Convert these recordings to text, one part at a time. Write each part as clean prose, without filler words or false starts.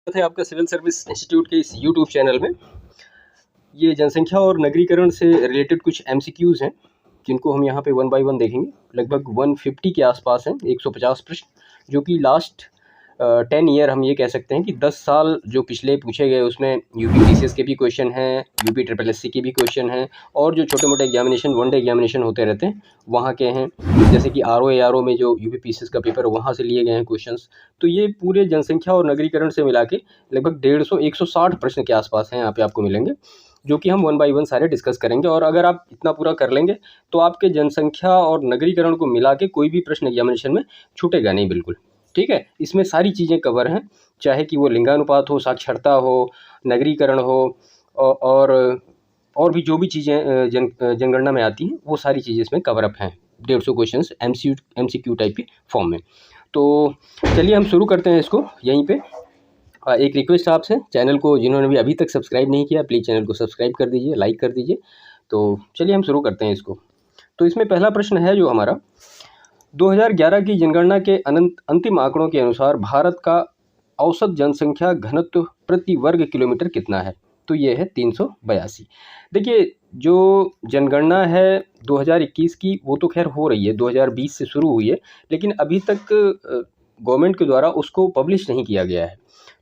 है आपका civil service institute के इस यूट्यूब चैनल में। ये जनसंख्या और नगरीकरण से रिलेटेड कुछ एमसीक्यूज़ हैं जिनको हम यहाँ पे वन बाय वन देखेंगे। लगभग 150 के आसपास हैं, 150 प्रश्न, जो कि लास्ट 10 ईयर हम ये कह सकते हैं कि 10 साल जो पिछले पूछे गए उसमें यूपी पीसीएस के भी क्वेश्चन हैं, यूपी ट्रिपल एससी के भी क्वेश्चन हैं, और जो छोटे मोटे एग्जामिनेशन वनडे एग्जामिनेशन होते रहते हैं वहाँ के हैं, जैसे कि आरओ में जो यूपी पीसीएस का पेपर वहाँ से लिए गए हैं क्वेश्चंस। तो ये पूरे जनसंख्या और नगरीकरण से मिला के लगभग 150-160 प्रश्न के आसपास हैं यहाँ पे आपको मिलेंगे, जो कि हम वन बाय वन सारे डिस्कस करेंगे। और अगर आप इतना पूरा कर लेंगे तो आपके जनसंख्या और नगरीकरण को मिला के कोई भी प्रश्न एग्जामिनेशन में छूटेगा नहीं, बिल्कुल। ठीक है, इसमें सारी चीज़ें कवर हैं, चाहे कि वो लिंगानुपात हो, साक्षरता हो, नगरीकरण हो, और भी जो भी चीज़ें जनगणना में आती हैं वो सारी चीज़ें इसमें कवर अप हैं। 150 क्वेश्चंस एमसीक्यू टाइप के फॉर्म में। तो चलिए हम शुरू करते हैं इसको यहीं पे। एक रिक्वेस्ट आपसे, चैनल को जिन्होंने भी अभी तक सब्सक्राइब नहीं किया प्लीज़ चैनल को सब्सक्राइब कर दीजिए, लाइक कर दीजिए। तो चलिए हम शुरू करते हैं इसको। तो इसमें पहला प्रश्न है जो हमारा, 2011 की जनगणना के अंतिम आंकड़ों के अनुसार भारत का औसत जनसंख्या घनत्व प्रति वर्ग किलोमीटर कितना है? तो ये है 382। देखिए, जो जनगणना है 2021 की वो तो खैर हो रही है, 2020 से शुरू हुई है, लेकिन अभी तक गवर्नमेंट के द्वारा उसको पब्लिश नहीं किया गया है।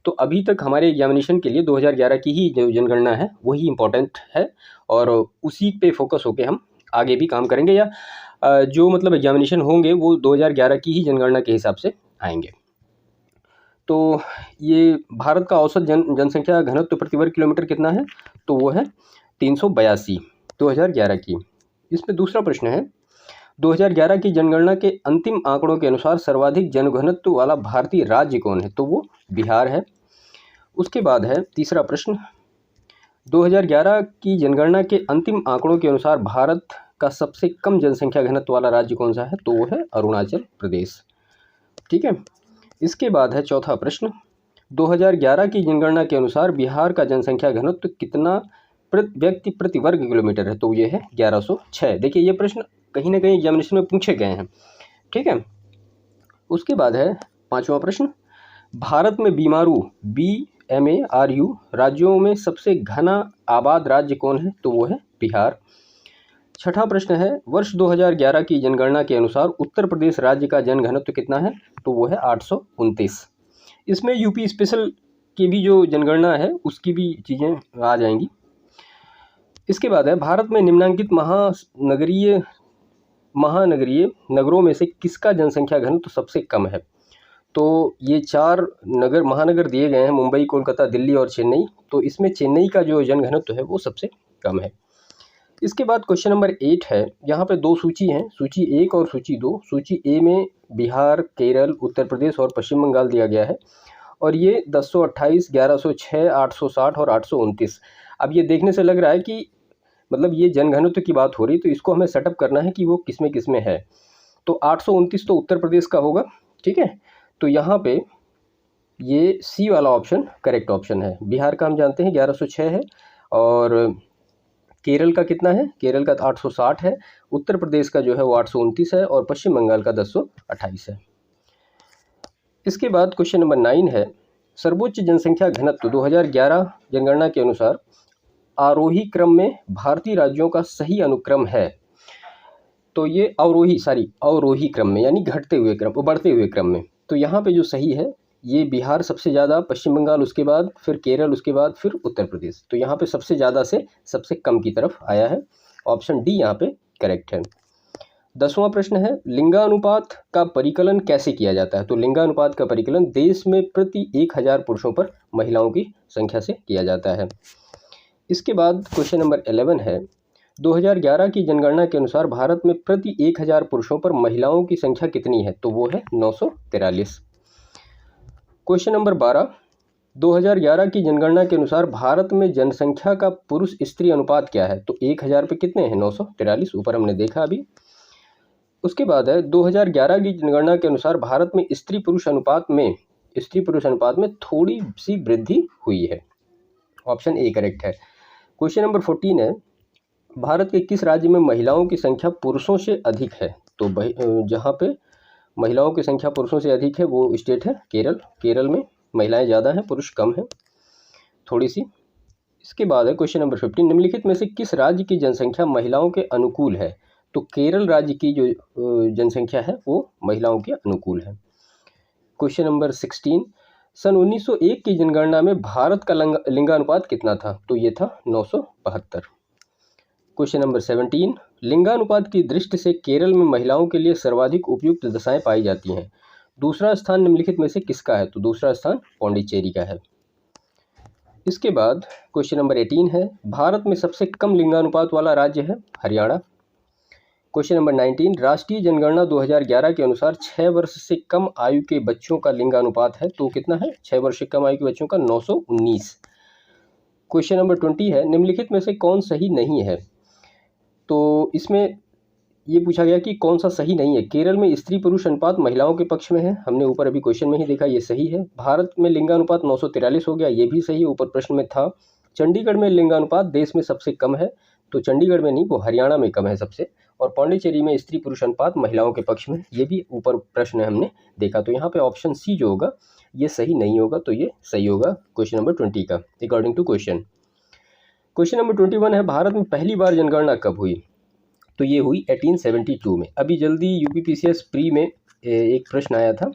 तो अभी तक हमारे एग्जामिनेशन के लिए 2011 की ही जो जनगणना है वही इम्पोर्टेंट है, और उसी पे फोकस होकर हम आगे भी काम करेंगे, या जो मतलब एग्जामिनेशन होंगे वो 2011 की ही जनगणना के हिसाब से आएंगे। तो ये भारत का औसत जनसंख्या घनत्व प्रति वर्ग किलोमीटर कितना है? तो वो है 382, 2011 की। इसमें दूसरा प्रश्न है, 2011 की जनगणना के अंतिम आंकड़ों के अनुसार सर्वाधिक जनघनत्व वाला भारतीय राज्य कौन है? तो वो बिहार है। उसके बाद है तीसरा प्रश्न, 2011 की जनगणना के अंतिम आंकड़ों के अनुसार भारत का सबसे कम जनसंख्या घनत्व वाला राज्य कौन सा है? तो वो है अरुणाचल प्रदेश। ठीक है। इसके बाद है चौथा प्रश्न, 2011 की जनगणना के अनुसार बिहार का जनसंख्या घनत्व कितना व्यक्ति प्रति वर्ग किलोमीटर है? तो ये है 1106। देखिए, ये प्रश्न कहीं ना कहीं एग्जामिनेशन में पूछे गए हैं। ठीक है। उसके बाद है पांचवा प्रश्न, भारत में बीमारू BMARU राज्यों में सबसे घना आबाद राज्य कौन है? तो वो है बिहार। छठा प्रश्न है, वर्ष 2011 की जनगणना के अनुसार उत्तर प्रदेश राज्य का जनघनत्व कितना है? तो वो है 829। इसमें यूपी स्पेशल की भी जो जनगणना है उसकी भी चीज़ें आ जाएंगी। इसके बाद है, भारत में निम्नांकित महानगरीय नगरों में से किसका जनसंख्या घनत्व सबसे कम है? तो ये 4 महानगर दिए गए हैं, मुंबई, कोलकाता, दिल्ली और चेन्नई। तो इसमें चेन्नई का जो जनघनत्व है वो सबसे कम है। इसके बाद क्वेश्चन नंबर 8 है, यहाँ पे 2 सूची हैं, सूची 1 और सूची 2। सूची ए में बिहार, केरल, उत्तर प्रदेश और पश्चिम बंगाल दिया गया है, और ये 1028, 1106, 860 और 829। अब ये देखने से लग रहा है कि मतलब ये जनघनत्व की बात हो रही, तो इसको हमें सेटअप करना है कि वो किस में है। तो 829 तो उत्तर प्रदेश का होगा। ठीक है, तो यहाँ पे ये सी वाला ऑप्शन करेक्ट ऑप्शन है। बिहार का हम जानते हैं 1106 है, और केरल का कितना है? केरल का 860 है, उत्तर प्रदेश का जो है वो 829 है, और पश्चिम बंगाल का 1028 है। इसके बाद क्वेश्चन नंबर 9 है, सर्वोच्च जनसंख्या घनत्व 2011 जनगणना के अनुसार आरोही क्रम में भारतीय राज्यों का सही अनुक्रम है? तो ये अवरोही क्रम में, यानी घटते हुए क्रम, बढ़ते हुए क्रम में। तो यहाँ पे जो सही है ये बिहार सबसे ज़्यादा, पश्चिम बंगाल उसके बाद, फिर केरल उसके बाद, फिर उत्तर प्रदेश। तो यहाँ पे सबसे ज़्यादा से सबसे कम की तरफ आया है। ऑप्शन डी यहाँ पे करेक्ट है। 10वां प्रश्न है, लिंगानुपात का परिकलन कैसे किया जाता है? तो लिंगानुपात का परिकलन देश में प्रति 1000 पुरुषों पर महिलाओं की संख्या से किया जाता है। इसके बाद क्वेश्चन नंबर 11 है, 2011 की जनगणना के अनुसार भारत में प्रति 1000 पुरुषों पर महिलाओं की संख्या कितनी है? तो वो है 943। क्वेश्चन नंबर 12, 2011 की जनगणना के अनुसार भारत में जनसंख्या का पुरुष स्त्री अनुपात क्या है? तो 1000 पे कितने हैं? 943, ऊपर हमने देखा अभी। उसके बाद है, 2011 की जनगणना के अनुसार भारत में स्त्री पुरुष अनुपात में थोड़ी सी वृद्धि हुई है। ऑप्शन ए करेक्ट है। क्वेश्चन नंबर 14 है, भारत के किस राज्य में महिलाओं की संख्या पुरुषों से अधिक है? तो जहाँ पे महिलाओं की संख्या पुरुषों से अधिक है वो स्टेट है केरल। केरल में महिलाएं ज़्यादा हैं, पुरुष कम हैं थोड़ी सी। इसके बाद है क्वेश्चन नंबर 15, निम्नलिखित में से किस राज्य की जनसंख्या महिलाओं के अनुकूल है? तो केरल राज्य की जो जनसंख्या है वो महिलाओं के अनुकूल है। क्वेश्चन नंबर 16, सन 1901 की जनगणना में भारत का लिंगानुपात कितना था? तो ये था 972। क्वेश्चन नंबर 17, लिंगानुपात की दृष्टि से केरल में महिलाओं के लिए सर्वाधिक उपयुक्त दशाएं पाई जाती हैं। दूसरा स्थान निम्नलिखित में से किसका है? तो दूसरा स्थान पौंडीचेरी का है। इसके बाद क्वेश्चन नंबर 18 है, भारत में सबसे कम लिंगानुपात वाला राज्य है हरियाणा। क्वेश्चन नंबर 19, राष्ट्रीय जनगणना 2011 के अनुसार 6 वर्ष से कम आयु के बच्चों का लिंगानुपात है तो कितना है? 6 वर्ष से कम आयु के बच्चों का 919। क्वेश्चन नंबर 20 है, निम्नलिखित में से कौन सही नहीं है? तो इसमें ये पूछा गया कि कौन सा सही नहीं है। केरल में स्त्री पुरुष अनुपात महिलाओं के पक्ष में है, हमने ऊपर अभी क्वेश्चन में ही देखा, ये सही है। भारत में लिंगानुपात 943 हो गया, ये भी सही है, ऊपर प्रश्न में था। चंडीगढ़ में लिंगानुपात देश में सबसे कम है, तो चंडीगढ़ में नहीं, वो हरियाणा में कम है सबसे। और पौंडीचेरी में स्त्री पुरुष अनुपात महिलाओं के पक्ष में, ये भी ऊपर प्रश्न है हमने देखा। तो यहाँ पे ऑप्शन सी जो होगा ये सही नहीं होगा, तो ये सही होगा क्वेश्चन नंबर 20 का according to question. Question number 21 है, भारत में पहली बार जनगणना कब हुई? तो ये हुई 1872 में। अभी जल्दी यूपीपीसीएस प्री में एक प्रश्न आया था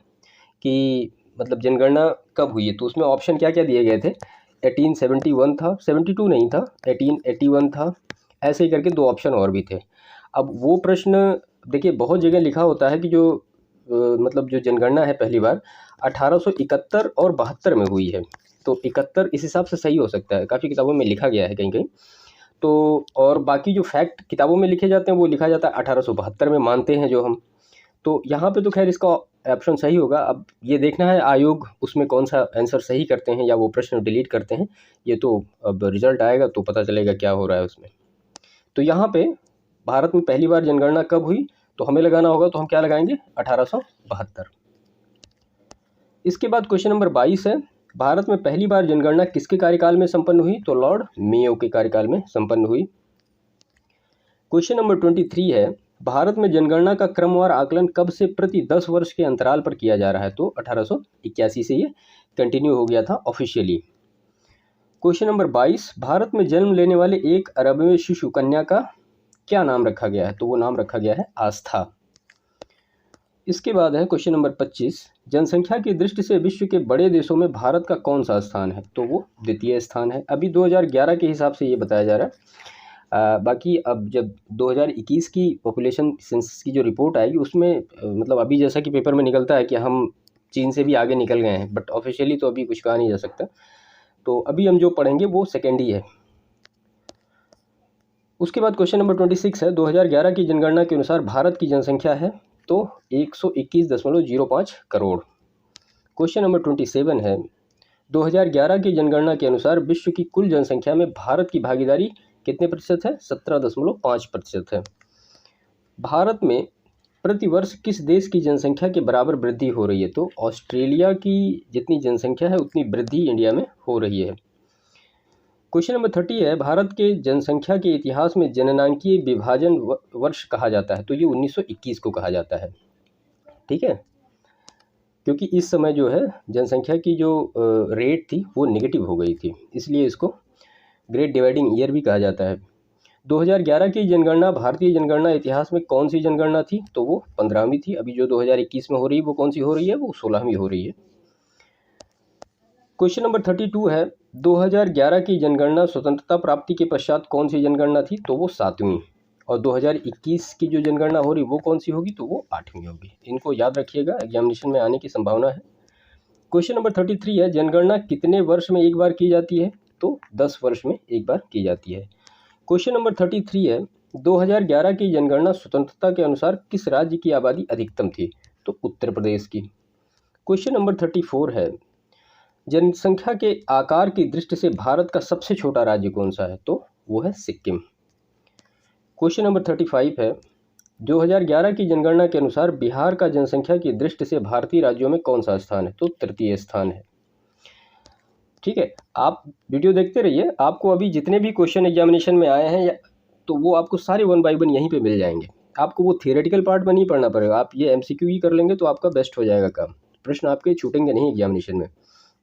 कि मतलब जनगणना कब हुई है, तो उसमें ऑप्शन क्या क्या दिए गए थे? 1871 था, 72 नहीं था, 1881 था, ऐसे ही करके 2 ऑप्शन और भी थे। अब वो प्रश्न देखिए बहुत जगह लिखा होता है कि जो मतलब जो जनगणना है पहली बार 1871 और 72 में हुई है, तो 71 इस हिसाब से सही हो सकता है, काफ़ी किताबों में लिखा गया है कहीं कहीं। तो और बाकी जो फैक्ट किताबों में लिखे जाते हैं वो लिखा जाता है 1872 में, मानते हैं जो हम। तो यहाँ पे तो खैर इसका ऑप्शन सही होगा। अब ये देखना है आयोग उसमें कौन सा आंसर सही करते हैं या वो प्रश्न डिलीट करते हैं, ये तो अब रिजल्ट आएगा तो पता चलेगा क्या हो रहा है उसमें। तो यहाँ पे भारत में पहली बार जनगणना कब हुई, तो हमें लगाना होगा, तो हम क्या लगाएंगे? 1872। इसके बाद क्वेश्चन नंबर 22 है, भारत में पहली बार जनगणना किसके कार्यकाल में संपन्न हुई? तो लॉर्ड मेयो के कार्यकाल में संपन्न हुई। क्वेश्चन नंबर 23 है, भारत में जनगणना का क्रमवार आकलन कब से प्रति 10 वर्ष के अंतराल पर किया जा रहा है? तो 1881 से ये कंटिन्यू हो गया था ऑफिशियली। क्वेश्चन नंबर 22, भारत में जन्म लेने वाले 1 अरबवें शिशु कन्या का क्या नाम रखा गया है? तो वो नाम रखा गया है आस्था। इसके बाद है क्वेश्चन नंबर 25, जनसंख्या की दृष्टि से विश्व के बड़े देशों में भारत का कौन सा स्थान है? तो वो द्वितीय स्थान है। अभी 2011 के हिसाब से ये बताया जा रहा है। बाकी अब जब 2021 की पॉपुलेशन सेंसस की जो रिपोर्ट आएगी उसमें मतलब अभी जैसा कि पेपर में निकलता है कि हम चीन से भी आगे निकल गए हैं, बट ऑफिशियली तो अभी कुछ कहा नहीं जा सकता। तो अभी हम जो पढ़ेंगे वो सेकेंड ही है। उसके बाद क्वेश्चन नंबर 26 है, 2011 की जनगणना के अनुसार भारत की जनसंख्या है तो 121.05 करोड़। क्वेश्चन नंबर 27 है, 2011 की जनगणना के अनुसार विश्व की कुल जनसंख्या में भारत की भागीदारी कितने प्रतिशत है? 17.5% है। भारत में प्रतिवर्ष किस देश की जनसंख्या के बराबर वृद्धि हो रही है? तो ऑस्ट्रेलिया की जितनी जनसंख्या है उतनी वृद्धि इंडिया में हो रही है। क्वेश्चन नंबर 30 है, भारत के जनसंख्या के इतिहास में जननांकीय विभाजन वर्ष कहा जाता है? तो ये 1921 को कहा जाता है। ठीक है, क्योंकि इस समय जो है जनसंख्या की जो रेट थी वो नेगेटिव हो गई थी, इसलिए इसको ग्रेट डिवाइडिंग ईयर भी कहा जाता है। 2011 की जनगणना भारतीय जनगणना इतिहास में कौन सी जनगणना थी? तो वो 15वीं थी। अभी जो 2021 में हो रही है वो कौन सी हो रही है? वो 16वीं हो रही है। क्वेश्चन नंबर 32 है, 2011 की जनगणना स्वतंत्रता प्राप्ति के पश्चात कौन सी जनगणना थी? तो वो 7वीं। और 2021 की जो जनगणना हो रही वो कौन सी होगी? तो वो 8वीं होगी। इनको याद रखिएगा, एग्जामिनेशन में आने की संभावना है। क्वेश्चन नंबर 33 है, जनगणना कितने वर्ष में एक बार की जाती है? तो 10 वर्ष में एक बार की जाती है। क्वेश्चन नंबर 33 है, 2011 की जनगणना स्वतंत्रता के अनुसार किस राज्य की आबादी अधिकतम थी? तो उत्तर प्रदेश की। क्वेश्चन नंबर 34 है, जनसंख्या के आकार की दृष्टि से भारत का सबसे छोटा राज्य कौन सा है? तो वो है सिक्किम। क्वेश्चन नंबर 35 है, 2011 की जनगणना के अनुसार बिहार का जनसंख्या की दृष्टि से भारतीय राज्यों में कौन सा स्थान है? तो तृतीय स्थान है। ठीक है, आप वीडियो देखते रहिए, आपको अभी जितने भी क्वेश्चन एग्जामिनेशन में आए हैं तो वो आपको सारे 1 बाय 1 यहीं पे मिल जाएंगे। आपको वो थियोरेटिकल पार्ट में नहीं पढ़ना पड़ेगा, आप ये MCQ ही कर लेंगे तो आपका बेस्ट हो जाएगा काम, प्रश्न आपके छूटेंगे नहीं एग्जामिनेशन में।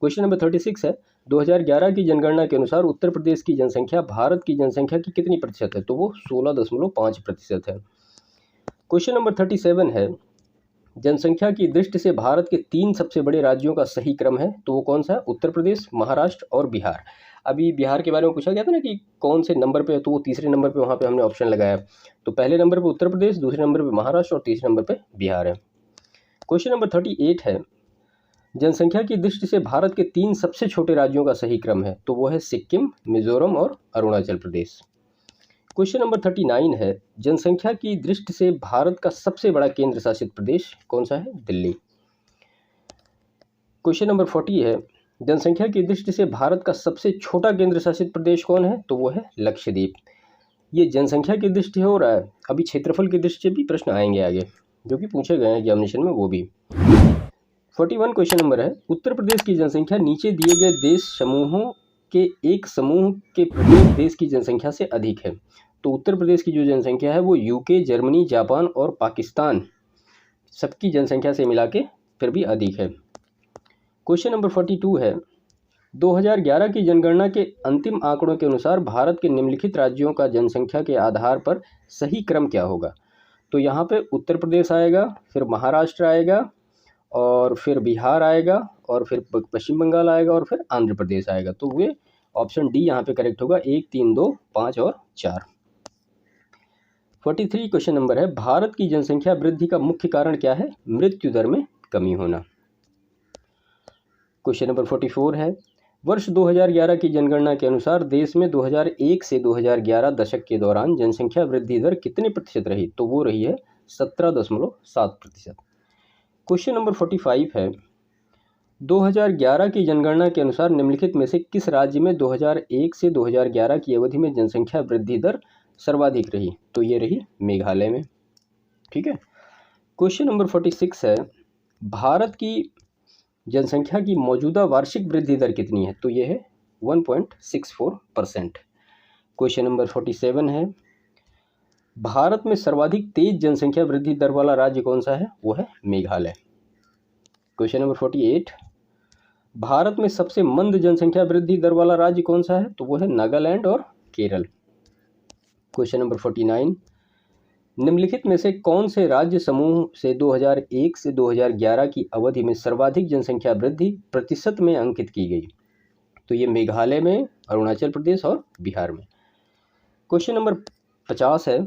क्वेश्चन नंबर 36 है, 2011 की जनगणना के अनुसार उत्तर प्रदेश की जनसंख्या भारत की जनसंख्या की कितनी प्रतिशत है? तो वो 16.5% है। क्वेश्चन नंबर 37 है, जनसंख्या की दृष्टि से भारत के 3 सबसे बड़े राज्यों का सही क्रम है, तो वो कौन सा है? उत्तर प्रदेश, महाराष्ट्र और बिहार। अभी बिहार के बारे में पूछा गया था ना कि कौन से नंबर पे है, तो वो तीसरे नंबर पे वहाँ पे हमने ऑप्शन लगाया। तो पहले नंबर पे उत्तर प्रदेश, दूसरे नंबर पे महाराष्ट्र और तीसरे नंबर पे बिहार है। क्वेश्चन नंबर 38 है, जनसंख्या की दृष्टि से भारत के 3 सबसे छोटे राज्यों का सही क्रम है, तो वो है सिक्किम, मिजोरम और अरुणाचल प्रदेश। क्वेश्चन नंबर 39 है, जनसंख्या की दृष्टि से भारत का सबसे बड़ा केंद्र शासित प्रदेश कौन सा है? दिल्ली। क्वेश्चन नंबर 40 है, जनसंख्या की दृष्टि से भारत का सबसे छोटा केंद्र शासित प्रदेश कौन है? तो वो है लक्षद्वीप। ये जनसंख्या की दृष्टि हो रहा है, अभी क्षेत्रफल की दृष्टि से भी प्रश्न आएंगे आगे, जो कि पूछे गए हैं एग्जामिनेशन में वो भी। 41 क्वेश्चन नंबर है, उत्तर प्रदेश की जनसंख्या नीचे दिए गए देश समूहों के एक समूह के प्रत्येक देश की जनसंख्या से अधिक है। तो उत्तर प्रदेश की जो जनसंख्या है वो यूके, जर्मनी, जापान और पाकिस्तान सबकी जनसंख्या से मिला के फिर भी अधिक है। क्वेश्चन नंबर 42 है, 2011 की जनगणना के अंतिम आंकड़ों के अनुसार भारत के निम्नलिखित राज्यों का जनसंख्या के आधार पर सही क्रम क्या होगा? तो यहाँ पे उत्तर प्रदेश आएगा, फिर महाराष्ट्र आएगा और फिर बिहार आएगा और फिर पश्चिम बंगाल आएगा और फिर आंध्र प्रदेश आएगा। तो वे ऑप्शन डी यहाँ पे करेक्ट होगा, 1, 3, 2, 5 और 4। 43 क्वेश्चन नंबर है, भारत की जनसंख्या वृद्धि का मुख्य कारण क्या है? मृत्यु दर में कमी होना। क्वेश्चन नंबर 44 है, वर्ष 2011 की जनगणना के अनुसार देश में 2001 से 2011 दशक के दौरान जनसंख्या वृद्धि दर कितने प्रतिशत रही? तो वो रही है 17.7%। क्वेश्चन नंबर 45 है, 2011 की जनगणना के अनुसार निम्नलिखित में से किस राज्य में 2001 से 2011 की अवधि में जनसंख्या वृद्धि दर सर्वाधिक रही? तो ये रही मेघालय में। ठीक है। क्वेश्चन नंबर 46 है, भारत की जनसंख्या की मौजूदा वार्षिक वृद्धि दर कितनी है? तो ये है 1.64%। क्वेश्चन नंबर 47 है, भारत में सर्वाधिक तेज जनसंख्या वृद्धि दर वाला राज्य कौन सा है? वो है मेघालय। क्वेश्चन नंबर 48, भारत में सबसे मंद जनसंख्या वृद्धि दर वाला राज्य कौन सा है? तो वो है नागालैंड और केरल। क्वेश्चन नंबर 49, निम्नलिखित में से कौन से राज्य समूह से 2001 से 2011 की अवधि में सर्वाधिक जनसंख्या वृद्धि प्रतिशत में अंकित की गई? तो ये मेघालय में, अरुणाचल प्रदेश और बिहार में। क्वेश्चन नंबर 50 है,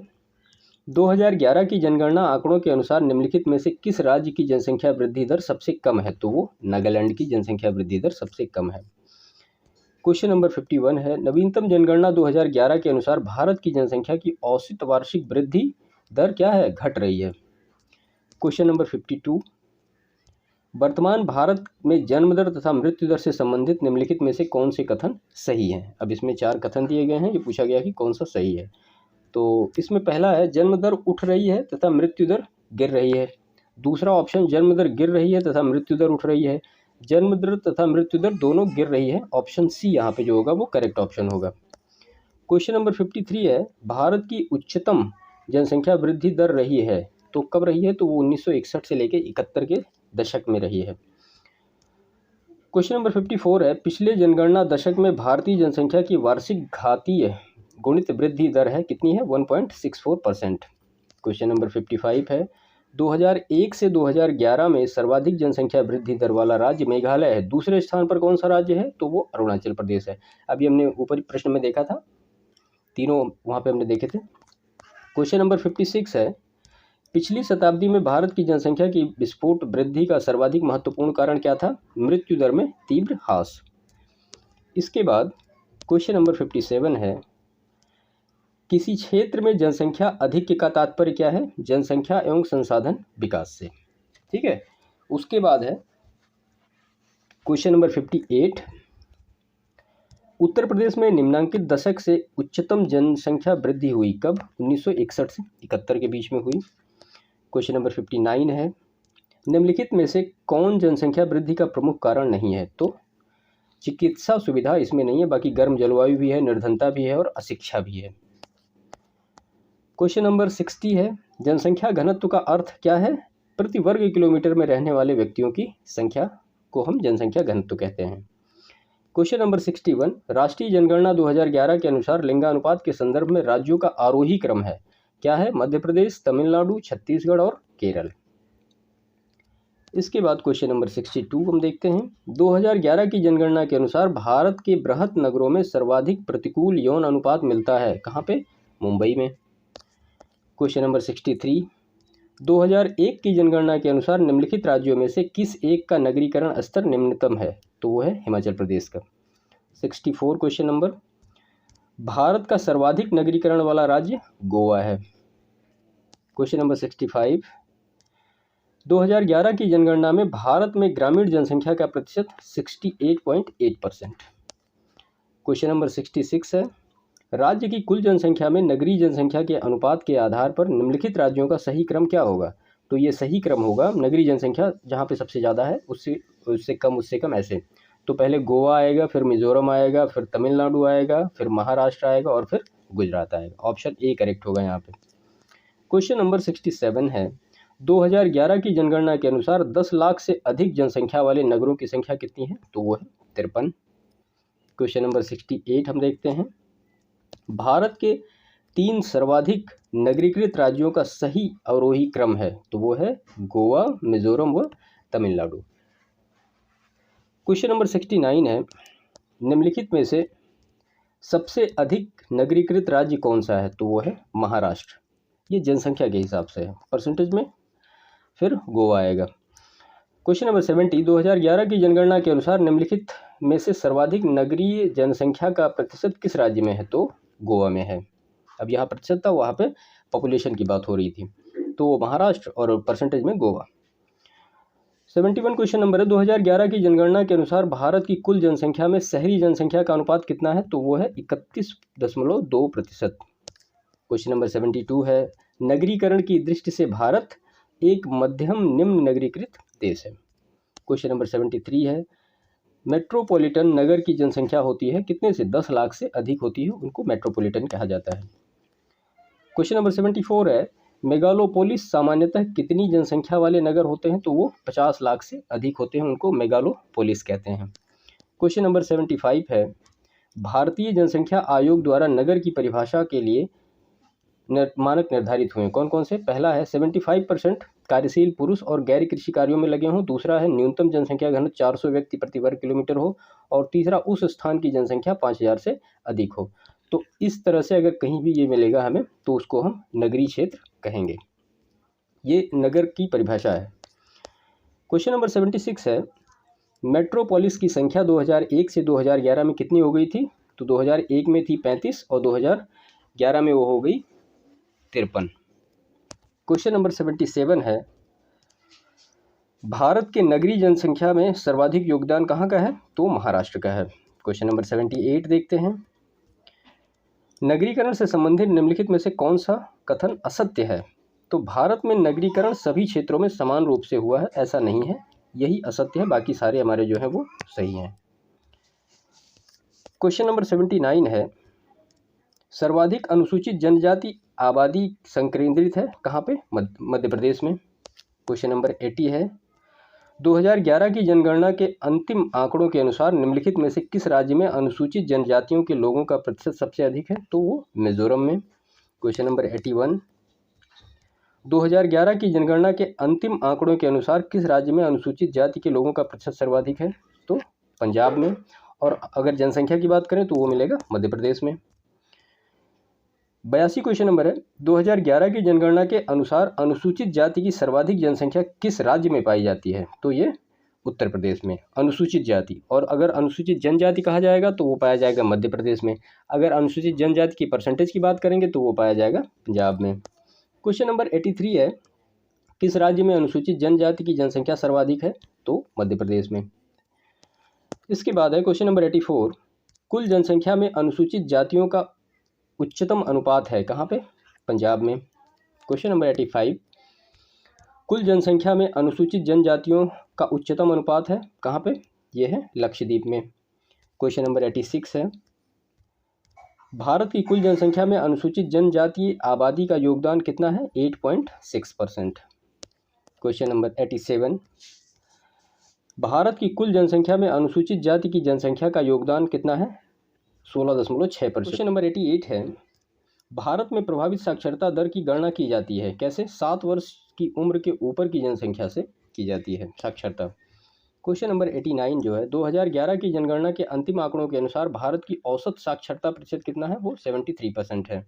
2011 की जनगणना आंकड़ों के अनुसार निम्नलिखित में से किस राज्य की जनसंख्या वृद्धि दर सबसे कम है? तो वो नागालैंड की जनसंख्या वृद्धि दर सबसे कम है। क्वेश्चन नंबर 51 है, नवीनतम जनगणना 2011 के अनुसार भारत की जनसंख्या की औसत वार्षिक वृद्धि दर क्या है? घट रही है। क्वेश्चन नंबर 52, वर्तमान भारत में जन्म दर तथा मृत्यु दर से संबंधित निम्नलिखित में से कौन से कथन सही हैं? अब इसमें 4 कथन दिए गए हैं, ये पूछा गया कि कौन सा सही है। तो इसमें पहला है, जन्म दर उठ रही है तथा मृत्यु दर गिर रही है। दूसरा ऑप्शन, जन्म दर गिर रही है तथा मृत्यु दर उठ रही है। जन्म दर तथा मृत्यु दर दोनों गिर रही है। ऑप्शन सी यहाँ पे जो होगा वो करेक्ट ऑप्शन होगा। क्वेश्चन नंबर 53 है, भारत की उच्चतम जनसंख्या वृद्धि दर रही है, तो कब रही है? तो वो 1961 से लेकर 71 के दशक में रही है। क्वेश्चन नंबर 54 है, पिछले जनगणना दशक में भारतीय जनसंख्या की वार्षिक घातीय गुणित वृद्धि दर है कितनी है? 1.64%। क्वेश्चन नंबर 55 है, 2001 से 2011 में सर्वाधिक जनसंख्या वृद्धि दर वाला राज्य मेघालय है। दूसरे स्थान पर कौन सा राज्य है? तो वो अरुणाचल प्रदेश है। अभी हमने ऊपरी प्रश्न में देखा था, तीनों वहाँ पे हमने देखे थे। क्वेश्चन नंबर 56 है, पिछली शताब्दी में भारत की जनसंख्या की विस्फोट वृद्धि का सर्वाधिक महत्वपूर्ण कारण क्या था? मृत्यु दर में तीव्र ह्रास। इसके बाद क्वेश्चन नंबर 57 है, किसी क्षेत्र में जनसंख्या अधिक का तात्पर्य क्या है? जनसंख्या एवं संसाधन विकास से। ठीक है। उसके बाद है क्वेश्चन नंबर 58, उत्तर प्रदेश में निम्नांकित दशक से उच्चतम जनसंख्या वृद्धि हुई कब? 1961 से 71 के बीच में हुई। क्वेश्चन नंबर 59 है, निम्नलिखित में से कौन जनसंख्या वृद्धि का प्रमुख कारण नहीं है? तो चिकित्सा सुविधा इसमें नहीं है, बाकी गर्म जलवायु भी है, निर्धनता भी है और अशिक्षा भी है। क्वेश्चन नंबर 60 है, जनसंख्या घनत्व का अर्थ क्या है? प्रति वर्ग किलोमीटर में रहने वाले व्यक्तियों की संख्या को हम जनसंख्या घनत्व कहते हैं। क्वेश्चन नंबर 61, राष्ट्रीय जनगणना 2011 के अनुसार लिंगानुपात के संदर्भ में राज्यों का आरोही क्रम है, क्या है? मध्य प्रदेश, तमिलनाडु, छत्तीसगढ़ और केरल। इसके बाद क्वेश्चन नंबर 62 हम देखते हैं। 2011 की जनगणना के अनुसार भारत के बृहत नगरों में सर्वाधिक प्रतिकूल यौन अनुपात मिलता है, कहाँ पे? मुंबई में। क्वेश्चन नंबर 63, 2001 की जनगणना के अनुसार निम्नलिखित राज्यों में से किस एक का नगरीकरण स्तर निम्नतम है? तो वो है हिमाचल प्रदेश का। 64 क्वेश्चन नंबर, भारत का सर्वाधिक नगरीकरण वाला राज्य गोवा है। क्वेश्चन नंबर 65, 2011 की जनगणना में भारत में ग्रामीण जनसंख्या का प्रतिशत 68.8%। क्वेश्चन नंबर 66 है, राज्य की कुल जनसंख्या में नगरीय जनसंख्या के अनुपात के आधार पर निम्नलिखित राज्यों का सही क्रम क्या होगा? तो ये सही क्रम होगा, नगरीय जनसंख्या जहाँ पे सबसे ज़्यादा है उससे कम ऐसे। तो पहले गोवा आएगा, फिर मिजोरम आएगा, फिर तमिलनाडु आएगा, फिर महाराष्ट्र आएगा और फिर गुजरात आएगा। ऑप्शन ए करेक्ट होगा यहाँ पे। क्वेश्चन नंबर 67 है, 2011 की जनगणना के अनुसार 10 लाख से अधिक जनसंख्या वाले नगरों की संख्या कितनी है? तो वो है 53। क्वेश्चन नंबर 68 हम देखते हैं, भारत के 3 सर्वाधिक नगरीकृत राज्यों का सही अवरोही क्रम है, तो वो है गोवा, मिजोरम व तमिलनाडु। क्वेश्चन नंबर 69 है, निम्नलिखित में से सबसे अधिक नगरीकृत राज्य कौन सा है? तो वो है महाराष्ट्र। ये जनसंख्या के हिसाब से है, परसेंटेज में फिर गोवा आएगा। क्वेश्चन नंबर 70, 2011 की जनगणना के अनुसार निम्नलिखित में से सर्वाधिक नगरीय जनसंख्या का प्रतिशत किस राज्य में है? तो गोवा में है। अब यहाँ प्रतिशत था, वहाँ पे पॉपुलेशन की बात हो रही थी, तो महाराष्ट्र और परसेंटेज में गोवा। 71 क्वेश्चन नंबर है, 2011 की जनगणना के अनुसार भारत की कुल जनसंख्या में शहरी जनसंख्या का अनुपात कितना है? तो वो है 31.2%। क्वेश्चन नंबर 72 है, नगरीकरण की दृष्टि से भारत एक मध्यम निम्न नगरीकृत देश है। क्वेश्चन नंबर 73 है, मेट्रोपॉलिटन नगर की जनसंख्या होती है कितने से? 10 लाख से अधिक होती है, उनको मेट्रोपॉलिटन कहा जाता है। क्वेश्चन नंबर 74 है, मेगालोपोलिस सामान्यतः कितनी जनसंख्या वाले नगर होते हैं? तो वो 50 लाख से अधिक होते हैं, उनको मेगालोपोलिस कहते हैं। क्वेश्चन नंबर 75 है, भारतीय जनसंख्या आयोग द्वारा नगर की परिभाषा के लिए मानक निर्धारित हुए कौन कौन से? पहला है 75% कार्यशील पुरुष और गैर कृषि कार्यों में लगे हों, दूसरा है न्यूनतम जनसंख्या घनत्व 400 व्यक्ति प्रति वर्ग किलोमीटर हो, और तीसरा उस स्थान की जनसंख्या 5000 से अधिक हो। तो इस तरह से अगर कहीं भी ये मिलेगा हमें तो उसको हम नगरीय क्षेत्र कहेंगे। ये नगर की परिभाषा है। क्वेश्चन नंबर 76 है, मेट्रोपोलिस की संख्या 2001 से 2011 में कितनी हो गई थी? तो 2001 में थी 35 और 2011 में वो हो गई 53। क्वेश्चन नंबर 77 है, भारत के नगरीय जनसंख्या में सर्वाधिक योगदान कहाँ का है? तो महाराष्ट्र का है। क्वेश्चन नंबर 78 देखते हैं, नगरीकरण से संबंधित निम्नलिखित में से कौन सा कथन असत्य है? तो भारत में नगरीकरण सभी क्षेत्रों में समान रूप से हुआ है, ऐसा नहीं है, यही असत्य है, बाकी सारे हमारे जो है वो सही हैं। क्वेश्चन नंबर 79 है, सर्वाधिक अनुसूचित जनजाति आबादी संकेंद्रित है कहाँ पे? मध्य प्रदेश में। क्वेश्चन नंबर 80 है, 2011 की जनगणना के अंतिम आंकड़ों के अनुसार निम्नलिखित में से किस राज्य में अनुसूचित जनजातियों के लोगों का प्रतिशत सबसे अधिक है? तो वो मिजोरम में। क्वेश्चन नंबर 81, 2011 की जनगणना के अंतिम आंकड़ों के अनुसार किस राज्य में अनुसूचित जाति के लोगों का प्रतिशत सर्वाधिक है? तो पंजाब में। और अगर जनसंख्या की बात करें तो वो मिलेगा मध्य प्रदेश में। 82 क्वेश्चन नंबर है, 2011 की जनगणना के अनुसार अनुसूचित जाति की सर्वाधिक जनसंख्या किस राज्य में पाई जाती है? तो ये उत्तर प्रदेश में अनुसूचित जाति। और अगर अनुसूचित जनजाति कहा जाएगा तो वो पाया जाएगा मध्य प्रदेश में। अगर अनुसूचित जनजाति की परसेंटेज की बात करेंगे तो वो पाया जाएगा पंजाब में। क्वेश्चन नंबर 83 है, किस राज्य में अनुसूचित जनजाति की जनसंख्या सर्वाधिक है? तो मध्य प्रदेश में। इसके बाद है क्वेश्चन नंबर 84, कुल जनसंख्या में अनुसूचित जातियों का उच्चतम अनुपात है कहाँ पे? पंजाब में। क्वेश्चन नंबर 85, कुल जनसंख्या में अनुसूचित जनजातियों का उच्चतम अनुपात है कहाँ पे? ये है लक्षद्वीप में। क्वेश्चन नंबर 86 है, भारत की कुल जनसंख्या में अनुसूचित जनजातीय आबादी का योगदान कितना है? 8.6%। क्वेश्चन नंबर 87, भारत की कुल जनसंख्या में अनुसूचित जाति की जनसंख्या का योगदान कितना है? 16.6%। क्वेश्चन नंबर 88 है, भारत में प्रभावित साक्षरता दर की गणना की जाती है कैसे? 7 वर्ष की उम्र के ऊपर की जनसंख्या से की जाती है साक्षरता। क्वेश्चन नंबर 89 जो है, 2011 की जनगणना के अंतिम आंकड़ों के अनुसार भारत की औसत साक्षरता प्रतिशत कितना है? वो 73% है।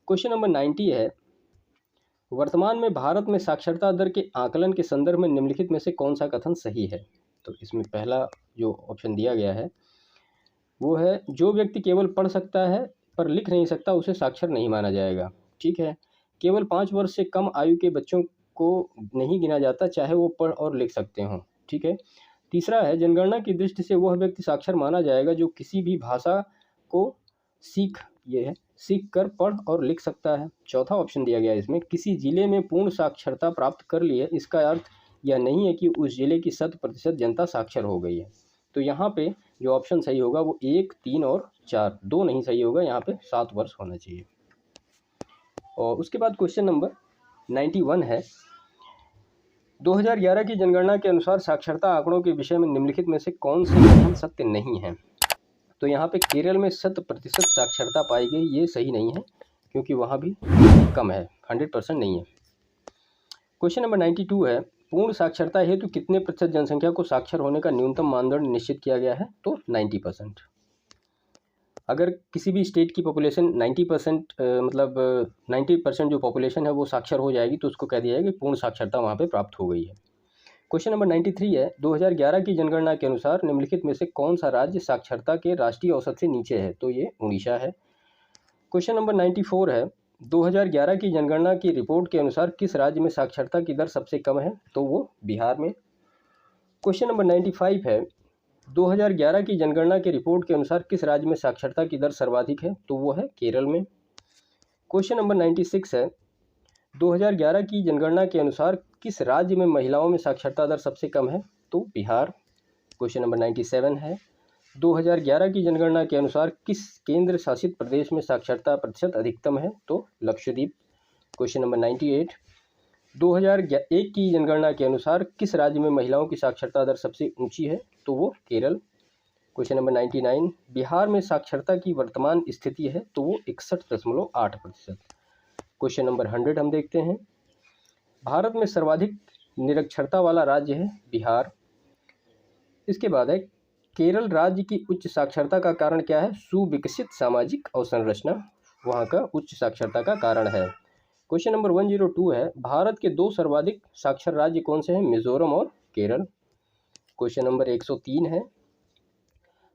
क्वेश्चन नंबर 90 है, वर्तमान में भारत में साक्षरता दर के आकलन के संदर्भ में निम्नलिखित में से कौन सा कथन सही है? तो इसमें पहला जो ऑप्शन दिया गया है वो है, जो व्यक्ति केवल पढ़ सकता है पर लिख नहीं सकता उसे साक्षर नहीं माना जाएगा। ठीक है, केवल 5 वर्ष से कम आयु के बच्चों को नहीं गिना जाता चाहे वो पढ़ और लिख सकते हों। ठीक है, तीसरा है, जनगणना की दृष्टि से वह व्यक्ति साक्षर माना जाएगा जो किसी भी भाषा को सीख कर पढ़ और लिख सकता है। चौथा ऑप्शन दिया गया है इसमें, किसी जिले में पूर्ण साक्षरता प्राप्त कर ली है, इसका अर्थ यह नहीं है कि उस जिले की 100% जनता साक्षर हो गई है। तो यहाँ पे जो ऑप्शन सही होगा वो 1, 3 और 4, 2 नहीं सही होगा, यहाँ पे 7 वर्ष होना चाहिए। और उसके बाद क्वेश्चन नंबर 91 है, 2011 की जनगणना के अनुसार साक्षरता आंकड़ों के विषय में निम्नलिखित में से कौन से कथन सत्य नहीं है? तो यहाँ पे केरल में 100% साक्षरता पाई गई, ये सही नहीं है क्योंकि वहाँ भी कम है, 100% नहीं है। क्वेश्चन नंबर 92 है, पूर्ण साक्षरता हेतु कितने प्रतिशत जनसंख्या को साक्षर होने का न्यूनतम मानदंड निश्चित किया गया है? तो 90%। अगर किसी भी स्टेट की पॉपुलेशन 90% मतलब 90% जो पॉपुलेशन है वो साक्षर हो जाएगी तो उसको कह दिया जाएगा कि पूर्ण साक्षरता वहाँ पे प्राप्त हो गई है। क्वेश्चन नंबर 93 है, 2011 की जनगणना के अनुसार निम्नलिखित में से कौन सा राज्य साक्षरता के राष्ट्रीय औसत से नीचे है? तो ये उड़ीसा है। क्वेश्चन नंबर 94 है, 2011 की जनगणना की रिपोर्ट के अनुसार किस राज्य में साक्षरता की दर सबसे कम है? तो वो बिहार में। क्वेश्चन नंबर 95 है, 2011 की जनगणना की रिपोर्ट के अनुसार किस राज्य में साक्षरता की दर सर्वाधिक है? तो वो है केरल में। क्वेश्चन नंबर 96 है, 2011 की जनगणना के अनुसार किस राज्य में महिलाओं में साक्षरता दर सबसे कम है? तो बिहार। क्वेश्चन नंबर 97 है, 2011 की जनगणना के अनुसार किस केंद्र शासित प्रदेश में साक्षरता प्रतिशत अधिकतम है? तो लक्षद्वीप। क्वेश्चन नंबर 98, 2001 की जनगणना के अनुसार किस राज्य में महिलाओं की साक्षरता दर सबसे ऊंची है? तो वो केरल। क्वेश्चन नंबर 99, बिहार में साक्षरता की वर्तमान स्थिति है? तो वो 61.8%। क्वेश्चन नंबर 100 हम देखते हैं, भारत में सर्वाधिक निरक्षरता वाला राज्य है बिहार। इसके बाद है, केरल राज्य की उच्च साक्षरता का कारण क्या है? सुविकसित सामाजिक अवसंरचना वहाँ का उच्च साक्षरता का कारण है। क्वेश्चन नंबर 102 है, भारत के 2 सर्वाधिक साक्षर राज्य कौन से हैं? मिजोरम और केरल। क्वेश्चन नंबर 103 है,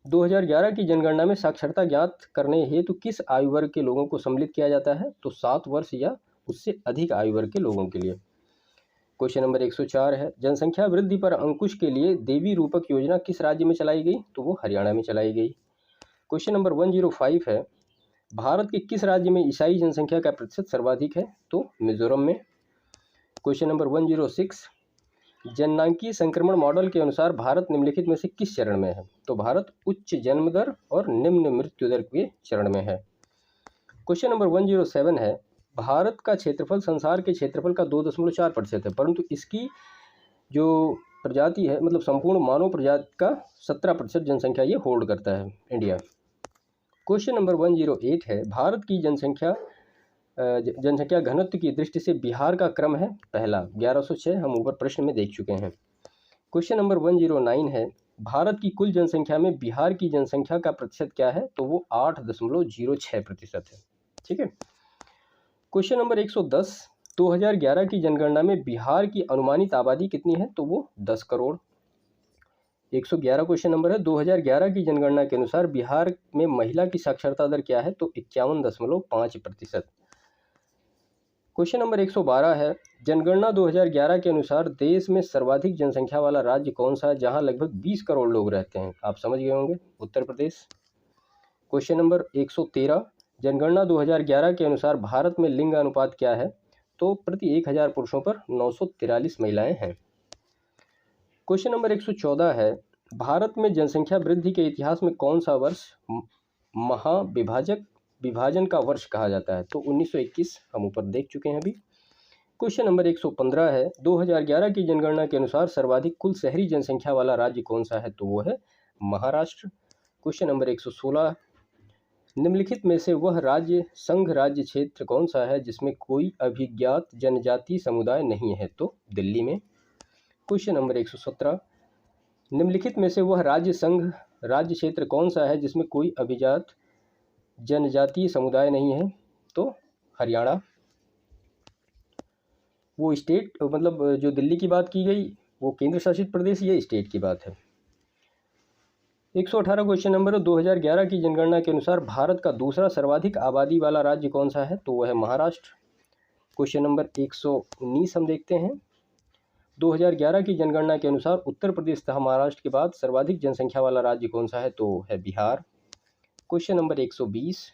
2011 की जनगणना में साक्षरता ज्ञात करने हेतु किस आयु वर्ग के लोगों को सम्मिलित किया जाता है? तो 7 वर्ष या उससे अधिक आयु वर्ग के लोगों के लिए। क्वेश्चन नंबर 104 है, जनसंख्या वृद्धि पर अंकुश के लिए देवी रूपक योजना किस राज्य में चलाई गई? तो वो हरियाणा में चलाई गई। क्वेश्चन नंबर 105 है, भारत के किस राज्य में ईसाई जनसंख्या का प्रतिशत सर्वाधिक है? तो मिजोरम में। क्वेश्चन नंबर 106, जननांकीय संक्रमण मॉडल के अनुसार भारत निम्नलिखित में से किस चरण में है? तो भारत उच्च जन्म दर और निम्न मृत्यु दर के चरण में है। क्वेश्चन नंबर 107 है, भारत का क्षेत्रफल संसार के क्षेत्रफल का 2.4% है, परंतु इसकी जो प्रजाति है मतलब संपूर्ण मानव प्रजाति का 17% जनसंख्या ये होल्ड करता है इंडिया। क्वेश्चन नंबर 108 है, भारत की जनसंख्या घनत्व की दृष्टि से बिहार का क्रम है पहला, 1106, हम ऊपर प्रश्न में देख चुके हैं। क्वेश्चन नंबर 109 है, भारत की कुल जनसंख्या में बिहार की जनसंख्या का प्रतिशत क्या है? तो वो 8.06% है। ठीक है। क्वेश्चन नंबर 110, 2011 की जनगणना में बिहार की अनुमानित आबादी कितनी है? तो वो 10 करोड़। 111 क्वेश्चन नंबर है, 2011 की जनगणना के अनुसार बिहार में महिला की साक्षरता दर क्या है? तो 51.5%। क्वेश्चन नंबर 112 है, जनगणना 2011 के अनुसार देश में सर्वाधिक जनसंख्या वाला राज्य कौन सा है जहां लगभग 20 करोड़ लोग रहते हैं? आप समझ गए होंगे, उत्तर प्रदेश। क्वेश्चन नंबर 113, जनगणना 2011 के अनुसार भारत में लिंग अनुपात क्या है? तो प्रति 1000 पुरुषों पर 943 महिलाएं हैं। क्वेश्चन नंबर 114 है, भारत में जनसंख्या वृद्धि के इतिहास में कौन सा वर्ष विभाजन का वर्ष कहा जाता है? तो 1921, हम ऊपर देख चुके हैं अभी। क्वेश्चन नंबर 115 है, 2011 की जनगणना के अनुसार सर्वाधिक कुल शहरी जनसंख्या वाला राज्य कौन सा है? तो वो है महाराष्ट्र। क्वेश्चन नंबर 116, निम्नलिखित में से वह राज्य संघ राज्य क्षेत्र कौन सा है जिसमें कोई अभिज्ञात जनजाति समुदाय नहीं है? तो दिल्ली में। क्वेश्चन नंबर 117, निम्नलिखित में से वह राज्य संघ राज्य क्षेत्र कौन सा है जिसमें कोई अभिजात जनजातीय समुदाय नहीं है? तो हरियाणा। वो स्टेट मतलब जो दिल्ली की बात की गई वो केंद्र शासित प्रदेश, ये स्टेट की बात है। 118 क्वेश्चन नंबर 2011 की जनगणना के अनुसार भारत का दूसरा सर्वाधिक आबादी वाला राज्य कौन सा है? तो वह है महाराष्ट्र। क्वेश्चन नंबर 119 हम देखते हैं, 2011 की जनगणना के अनुसार उत्तर प्रदेश तथा महाराष्ट्र के बाद सर्वाधिक जनसंख्या वाला राज्य कौन सा है? तो है बिहार। क्वेश्चन नंबर 120,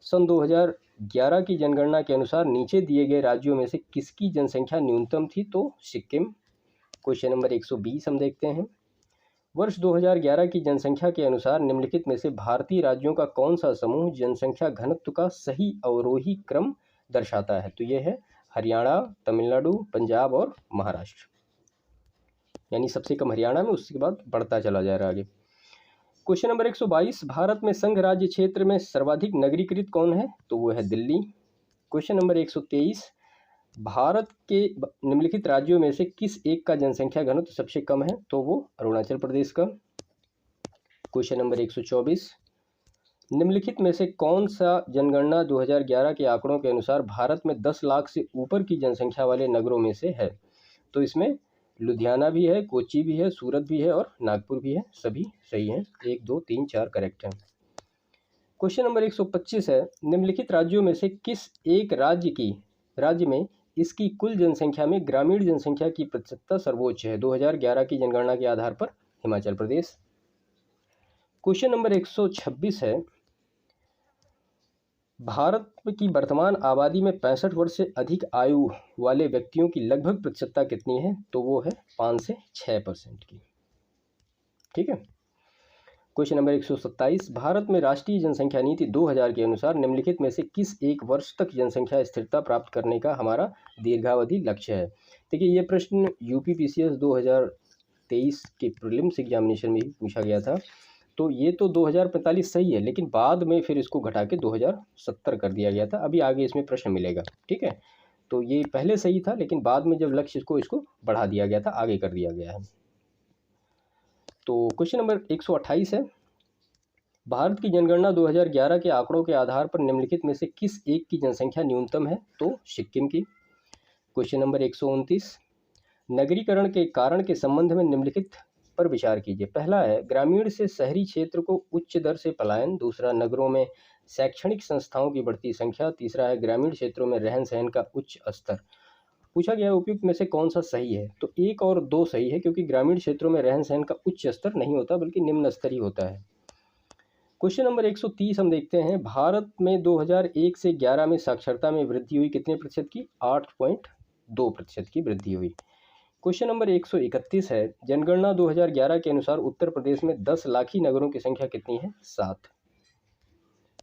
सन 2011 की जनगणना के अनुसार नीचे दिए गए राज्यों में से किसकी जनसंख्या न्यूनतम थी? तो सिक्किम। क्वेश्चन नंबर 120 हम देखते हैं, वर्ष 2011 की जनसंख्या के अनुसार निम्नलिखित में से भारतीय राज्यों का कौन सा समूह जनसंख्या घनत्व का सही अवरोही क्रम दर्शाता है? तो ये है हरियाणा, तमिलनाडु, पंजाब और महाराष्ट्र। यानी सबसे कम हरियाणा में, उसके बाद बढ़ता चला जा रहा है आगे। क्वेश्चन नंबर 122, भारत में संघ राज्य क्षेत्र में सर्वाधिक नगरीकृत कौन है? तो वो है दिल्ली। क्वेश्चन नंबर 123, भारत के निम्नलिखित राज्यों में से किस एक का जनसंख्या घनत्व सबसे कम है? तो वो अरुणाचल प्रदेश का। क्वेश्चन नंबर 124, निम्नलिखित में से कौन सा जनगणना 2011 के आंकड़ों के अनुसार भारत में 10 लाख से ऊपर की जनसंख्या वाले नगरों में से है? तो इसमें लुधियाना भी है, कोच्चि भी है, सूरत भी है और नागपुर भी है। सभी सही हैं, 1 2 3 4 करेक्ट हैं। क्वेश्चन नंबर 125 है, निम्नलिखित राज्यों में से किस एक राज्य में इसकी कुल जनसंख्या में ग्रामीण जनसंख्या की प्रतिशतता सर्वोच्च है? 2011 की जनगणना के आधार पर हिमाचल प्रदेश। क्वेश्चन नंबर 126 है, भारत की वर्तमान आबादी में 65 वर्ष से अधिक आयु वाले व्यक्तियों की लगभग प्रतिशतता कितनी है? तो वो है 5 से 6% की। ठीक है। क्वेश्चन नंबर 127, भारत में राष्ट्रीय जनसंख्या नीति 2000 के अनुसार निम्नलिखित में से किस एक वर्ष तक जनसंख्या स्थिरता प्राप्त करने का हमारा दीर्घावधि लक्ष्य है? देखिए, ये प्रश्न यूपीपीसीएस 2023 के प्रीलिम्स एग्जामिनेशन में भी पूछा गया था। तो ये तो 2045 सही है, लेकिन बाद में फिर इसको घटा के 2070 कर दिया गया था। अभी आगे इसमें प्रश्न मिलेगा। ठीक है, तो ये पहले सही था, लेकिन बाद में जब लक्ष्य इसको बढ़ा दिया गया था, आगे कर दिया गया है। तो क्वेश्चन नंबर 128 है, भारत की जनगणना 2011 के आंकड़ों के आधार पर निम्नलिखित में से किस एक की जनसंख्या न्यूनतम है? तो सिक्किम की। क्वेश्चन नंबर 129, नगरीकरण के कारण के संबंध में निम्नलिखित पर विचार कीजिए। पहला है ग्रामीण से शहरी क्षेत्र को उच्च दर से पलायन। दूसरा, नगरों में शैक्षणिक संस्थाओं की बढ़ती संख्या। तीसरा है ग्रामीण क्षेत्रों में रहन सहन का उच्च स्तर। पूछा गया उपयुक्त में से कौन सा सही है? तो 1 और 2 सही है, क्योंकि ग्रामीण क्षेत्रों में रहन सहन का उच्च स्तर नहीं होता बल्कि निम्न स्तरीय होता है। क्वेश्चन नंबर 130 हम देखते हैं, भारत में 2001 से 11 में साक्षरता में वृद्धि हुई कितने प्रतिशत की? 8.2% की वृद्धि हुई। क्वेश्चन नंबर 131 है, जनगणना 2011 के अनुसार उत्तर प्रदेश में 10 लाखी नगरों की संख्या कितनी है? 7।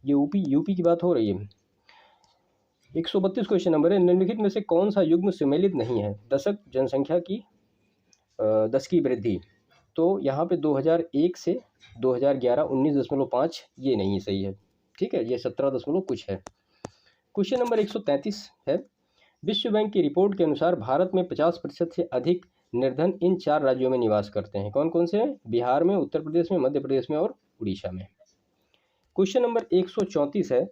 ये यूपी की बात हो रही है। 132 क्वेश्चन नंबर है, निम्नलिखित में से कौन सा युग्म सम्मिलित नहीं है? दशक जनसंख्या की 10 की वृद्धि। तो यहाँ पे 2001 से 2011 19.5 ये नहीं सही है। ठीक है, ये 17 कुछ है। क्वेश्चन नंबर 133 है, विश्व बैंक की रिपोर्ट के अनुसार भारत में 50% से अधिक निर्धन इन 4 राज्यों में निवास करते हैं। कौन कौन से हैं? बिहार में, उत्तर प्रदेश में, मध्य प्रदेश में और उड़ीसा में। क्वेश्चन नंबर 134 है,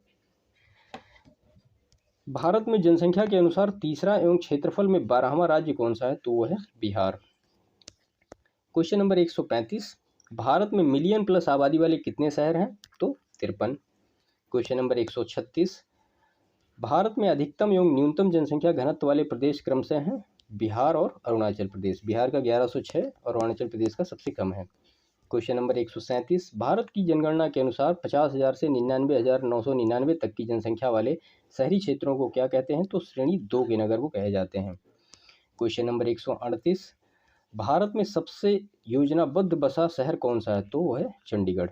भारत में जनसंख्या के अनुसार तीसरा एवं क्षेत्रफल में 12वां राज्य कौन सा है? तो वो है बिहार। क्वेश्चन नंबर 135, भारत में मिलियन प्लस आबादी वाले कितने शहर हैं? तो 53। क्वेश्चन नंबर 136, भारत में अधिकतम एवं न्यूनतम जनसंख्या घनत्व वाले प्रदेश क्रमशः हैं बिहार और अरुणाचल प्रदेश। बिहार का 1106 और अरुणाचल प्रदेश का सबसे कम है। क्वेश्चन नंबर 137, भारत की जनगणना के अनुसार 50,000 से 99,999 तक की जनसंख्या वाले शहरी क्षेत्रों को क्या कहते हैं? तो श्रेणी 2 के नगर को कहे जाते हैं। क्वेश्चन नंबर 138, भारत में सबसे योजनाबद्ध बसा शहर कौन सा है? तो वो है चंडीगढ़।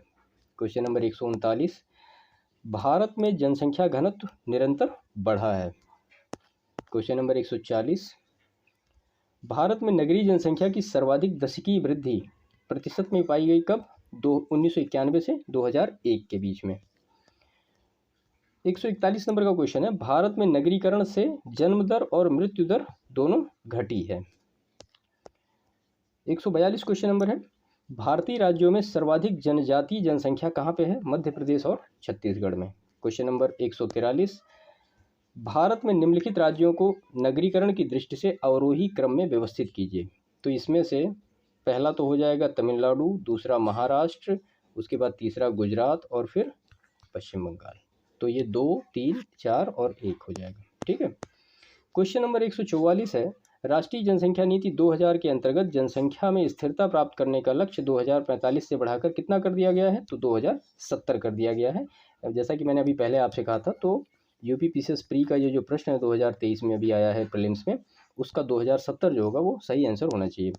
क्वेश्चन नंबर 139, भारत में जनसंख्या घनत्व निरंतर बढ़ा है। क्वेश्चन नंबर 140, भारत में नगरीय जनसंख्या की सर्वाधिक दशकीय वृद्धि प्रतिशत में पाई गई कब? 1991 से 2001 के बीच में। 141 नंबर का क्वेश्चन है, भारत में नगरीकरण से जन्म दर और मृत्यु दर दोनों घटी है। 142 क्वेश्चन नंबर है, भारतीय राज्यों में सर्वाधिक जनजातीय जनसंख्या कहाँ पे है? मध्य प्रदेश और छत्तीसगढ़ में। क्वेश्चन नंबर 143, भारत में निम्नलिखित राज्यों को नगरीकरण की दृष्टि से अवरोही क्रम में व्यवस्थित कीजिए। तो इसमें से पहला तो हो जाएगा तमिलनाडु, दूसरा महाराष्ट्र, उसके बाद तीसरा गुजरात और फिर पश्चिम बंगाल। तो ये 2, 3, 4 और 1 हो जाएगा। ठीक है। क्वेश्चन नंबर 144 है, राष्ट्रीय जनसंख्या नीति 2000 के अंतर्गत जनसंख्या में स्थिरता प्राप्त करने का लक्ष्य 2045 से बढ़ाकर कितना कर दिया गया है? तो 2070 कर दिया गया है। जैसा कि मैंने अभी पहले आपसे कहा था, तो यूपी पीसीएस प्री का ये जो प्रश्न है 2023 में अभी आया है प्रीलिम्स में, उसका 2070 जो होगा वो सही आंसर होना चाहिए।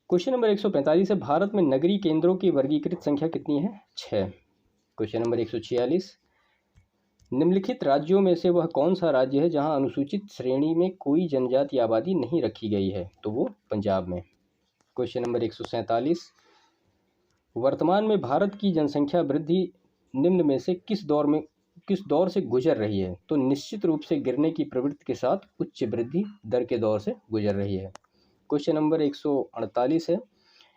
क्वेश्चन नंबर 145 है, भारत में नगरीय केंद्रों की वर्गीकृत संख्या कितनी है? 6। क्वेश्चन नंबर 146, निम्नलिखित राज्यों में से वह कौन सा राज्य है जहां अनुसूचित श्रेणी में कोई जनजाति आबादी नहीं रखी गई है? तो वो पंजाब में। क्वेश्चन नंबर 147, वर्तमान में भारत की जनसंख्या वृद्धि निम्न में से किस दौर से गुजर रही है? तो निश्चित रूप से गिरने की प्रवृत्ति के साथ उच्च वृद्धि दर के दौर से गुजर रही है। क्वेश्चन नंबर 148 है,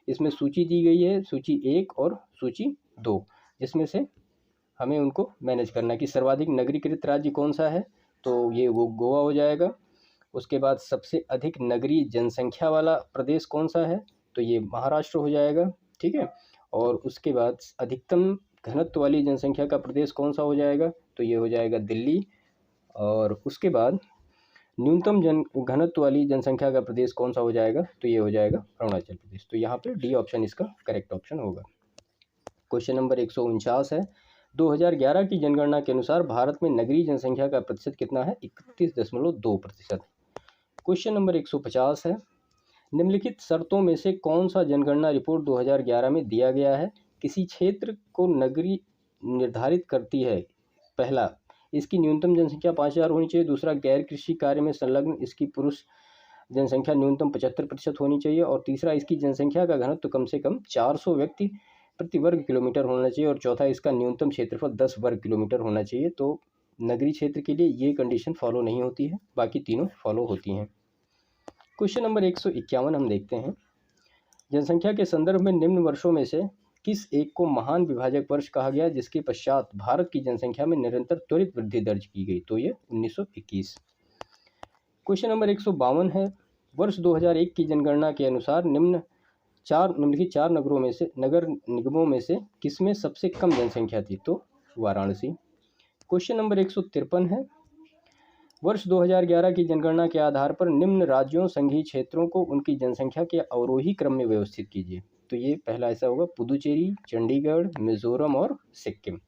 इसमें सूची दी गई है, सूची 1 और सूची 2, जिसमें से हमें उनको मैनेज करना कि सर्वाधिक नगरीकृत राज्य कौन सा है? तो ये वो गोवा हो जाएगा। उसके बाद सबसे अधिक नगरीय जनसंख्या वाला प्रदेश कौन सा है? तो ये महाराष्ट्र हो जाएगा। ठीक है। और उसके बाद अधिकतम घनत्व वाली जनसंख्या का प्रदेश कौन सा हो जाएगा? तो ये हो जाएगा दिल्ली। और उसके बाद न्यूनतम घनत्व वाली जनसंख्या का प्रदेश कौन सा हो जाएगा? तो ये हो जाएगा अरुणाचल प्रदेश। तो यहाँ पे डी ऑप्शन इसका करेक्ट ऑप्शन होगा। क्वेश्चन नंबर 149 है, 2011 की जनगणना के अनुसार भारत में नगरीय जनसंख्या का प्रतिशत कितना है? 31.2%। क्वेश्चन नंबर 150 है, निम्नलिखित शर्तों में से कौन सा जनगणना रिपोर्ट 2011 में दिया गया है किसी क्षेत्र को नगरीय निर्धारित करती है? पहला, इसकी न्यूनतम जनसंख्या 5000 होनी चाहिए। दूसरा, गैर कृषि कार्य में संलग्न इसकी पुरुष जनसंख्या न्यूनतम 75% होनी चाहिए। और तीसरा, इसकी जनसंख्या का घनत्व कम से कम 400 व्यक्ति प्रति वर्ग किलोमीटर होना चाहिए। और चौथा, इसका न्यूनतम क्षेत्रफल 10 वर्ग किलोमीटर होना चाहिए। तो नगरीय क्षेत्र के लिए ये कंडीशन फॉलो नहीं होती है, बाकी तीनों फॉलो होती हैं। क्वेश्चन नंबर 151 हम देखते हैं, जनसंख्या के संदर्भ में निम्न वर्षों में से किस एक को महान विभाजक वर्ष कहा गया जिसके पश्चात भारत की जनसंख्या में निरंतर त्वरित वृद्धि दर्ज की गई? तो ये 1921। क्वेश्चन नंबर 152 है, वर्ष 2001 की जनगणना के अनुसार निम्नलिखित चार नगर निगमों में से किसमें सबसे कम जनसंख्या थी? तो वाराणसी। क्वेश्चन नंबर 153 है, वर्ष 2011 की जनगणना के आधार पर निम्न राज्यों संघीय क्षेत्रों को उनकी जनसंख्या के अवरोही क्रम में व्यवस्थित कीजिए। तो ये पहला ऐसा होगा पुदुचेरी, चंडीगढ़, मिजोरम और सिक्किम।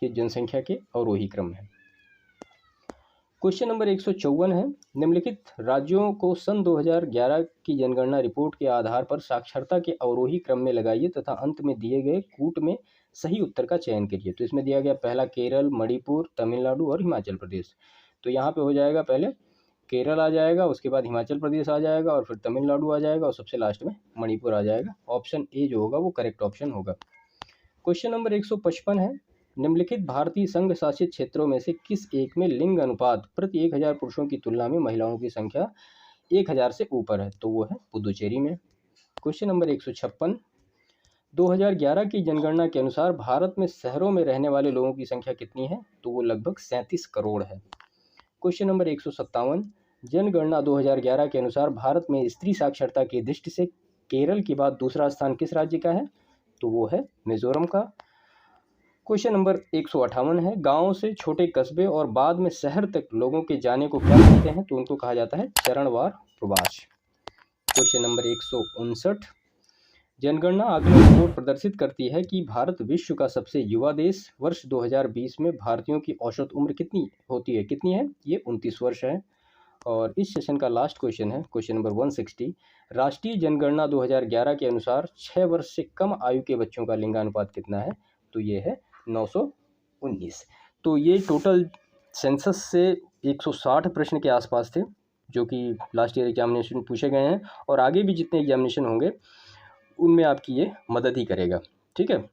ये जनसंख्या के अवरोही क्रम है। क्वेश्चन नंबर 154 है, निम्नलिखित राज्यों को सन 2011 की जनगणना रिपोर्ट के आधार पर साक्षरता के अवरोही क्रम में लगाइए तथा अंत में दिए गए कूट में सही उत्तर का चयन करिए। तो इसमें दिया गया पहला केरल, मणिपुर, तमिलनाडु और हिमाचल प्रदेश। तो यहाँ पे हो जाएगा पहले केरल आ जाएगा, उसके बाद हिमाचल प्रदेश आ जाएगा और फिर तमिलनाडु आ जाएगा और सबसे लास्ट में मणिपुर आ जाएगा। ऑप्शन ए जो होगा वो करेक्ट ऑप्शन होगा। क्वेश्चन नंबर 155 है, निम्नलिखित भारतीय संघ शासित क्षेत्रों में से किस एक में लिंग अनुपात प्रति 1000 पुरुषों की तुलना में महिलाओं की संख्या 1000 से ऊपर है? तो वो है पुदुचेरी में। क्वेश्चन नंबर 156, 2011 की जनगणना के अनुसार भारत में शहरों में रहने वाले लोगों की संख्या कितनी है? तो वो लगभग 37 करोड़ है। क्वेश्चन नंबर 157, जनगणना 2011 के अनुसार भारत में स्त्री साक्षरता की दृष्टि से केरल के बाद दूसरा स्थान किस राज्य का है? तो वो है मिजोरम का। क्वेश्चन नंबर 158 है, गांव से छोटे कस्बे और बाद में शहर तक लोगों के जाने को क्या कहते हैं? तो उनको कहा जाता है चरणवार प्रवास। क्वेश्चन नंबर 159, जनगणना आकलन रिपोर्ट प्रदर्शित करती है कि भारत विश्व का सबसे युवा देश। वर्ष 2020 में भारतीयों की औसत उम्र कितनी होती है? कितनी है? ये 29 वर्ष है। और इस सेशन का लास्ट क्वेश्चन है क्वेश्चन नंबर 160, राष्ट्रीय जनगणना 2011 के अनुसार 6 वर्ष से कम आयु के बच्चों का लिंगानुपात कितना है? तो ये है 919। तो ये टोटल सेंसस से 160 प्रश्न के आसपास थे जो कि लास्ट ईयर एग्जामिनेशन पूछे गए हैं, और आगे भी जितने एग्जामिनेशन होंगे उनमें आपकी ये मदद ही करेगा। ठीक है,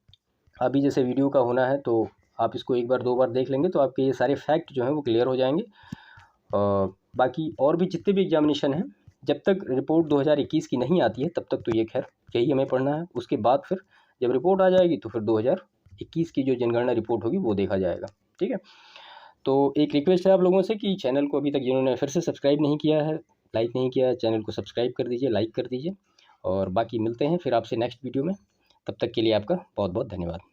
अभी जैसे वीडियो का होना है तो आप इसको एक बार 2 बार देख लेंगे तो आपके ये सारे फैक्ट जो हैं वो क्लियर हो जाएंगे। बाकी और भी जितने भी एग्जामिनेशन हैं, जब तक रिपोर्ट 2021 की नहीं आती है तब तक तो ये खैर यही हमें पढ़ना है। उसके बाद फिर जब रिपोर्ट आ जाएगी तो फिर 2021 की जो जनगणना रिपोर्ट होगी वो देखा जाएगा। ठीक है, तो एक रिक्वेस्ट है आप लोगों से कि चैनल को अभी तक जिन्होंने फिर से सब्सक्राइब नहीं किया है, लाइक नहीं किया है, चैनल को सब्सक्राइब कर दीजिए, लाइक कर दीजिए। और बाकी मिलते हैं फिर आपसे नेक्स्ट वीडियो में। तब तक के लिए आपका बहुत बहुत धन्यवाद।